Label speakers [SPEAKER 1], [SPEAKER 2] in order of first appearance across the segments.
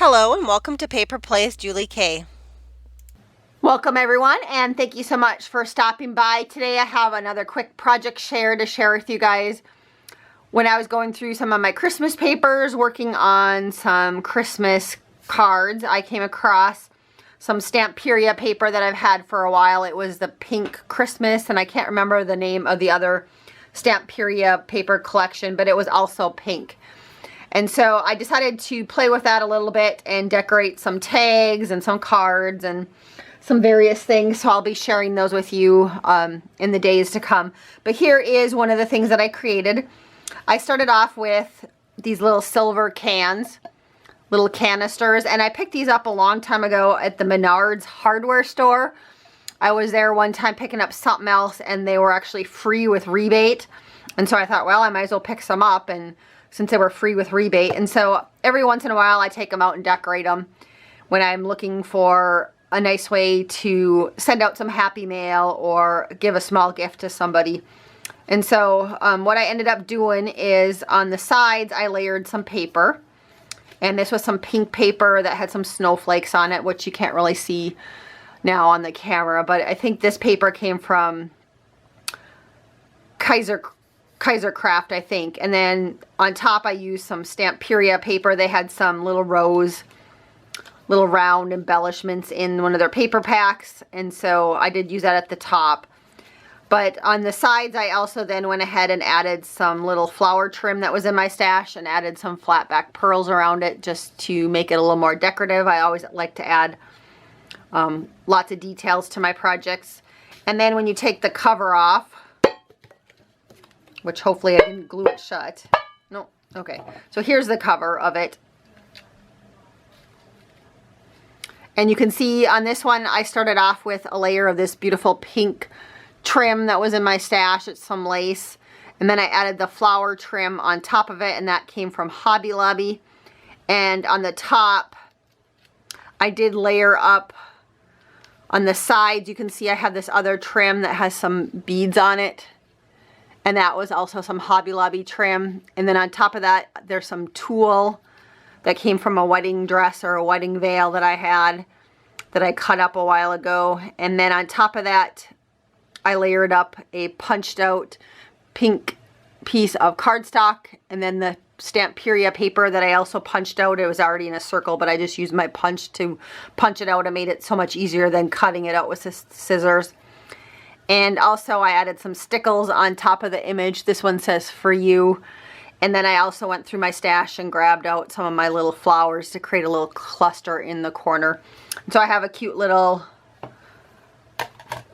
[SPEAKER 1] Hello and welcome to Paper Plays Julie K.
[SPEAKER 2] Welcome everyone, and thank you so much for stopping by. Today I have another quick project to share with you guys. When I was going through some of my Christmas papers, working on some Christmas cards, I came across some Stamperia paper that I've had for a while. It was the Pink Christmas, and I can't remember the name of the other Stamperia paper collection, but it was also pink. And so I decided to play with that a little bit and decorate some tags and some cards and some various things. So I'll be sharing those with you in the days to come. But here is one of the things that I created. I started off with these little silver cans, little canisters, and I picked these up a long time ago at the Menards hardware store. I was there one time picking up something else and they were actually free with rebate. And so I thought, well, I might as well pick some up, and since they were free with rebate. And so every once in a while I take them out and decorate them when I'm looking for a nice way to send out some happy mail or give a small gift to somebody. And so what I ended up doing is on the sides I layered some paper, and this was some pink paper that had some snowflakes on it, which you can't really see now on the camera, but I think this paper came from Kaiser Craft, I think. And then on top I used some Stamperia paper. They had some little rose, little round embellishments in one of their paper packs, and so I did use that at the top. But on the sides I also then went ahead and added some little flower trim that was in my stash and added some flat back pearls around it just to make it a little more decorative. I always like to add lots of details to my projects. And then when you take the cover off, which hopefully I didn't glue it shut. No, okay. So here's the cover of it. And you can see on this one, I started off with a layer of this beautiful pink trim that was in my stash. It's some lace. And then I added the flower trim on top of it, and that came from Hobby Lobby. And on the top, I did layer up on the sides. You can see I have this other trim that has some beads on it. And that was also some Hobby Lobby trim. And then on top of that, there's some tulle that came from a wedding dress or a wedding veil that I had that I cut up a while ago. And then on top of that, I layered up a punched out pink piece of cardstock. And then the Stamperia paper that I also punched out. It was already in a circle, but I just used my punch to punch it out. It made it so much easier than cutting it out with scissors. And also I added some stickles on top of the image. This one says "For You." And then I also went through my stash and grabbed out some of my little flowers to create a little cluster in the corner. So I have a cute little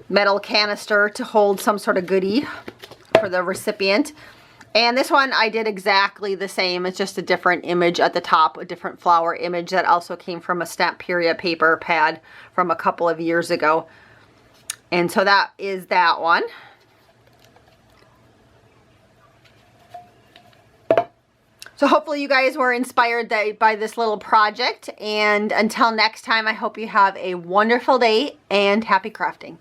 [SPEAKER 2] metal canister to hold some sort of goodie for the recipient. And this one I did exactly the same. It's just a different image at the top, a different flower image that also came from a Stamperia paper pad from a couple of years ago. And so that is that one. So hopefully you guys were inspired by this little project. And until next time, I hope you have a wonderful day and happy crafting.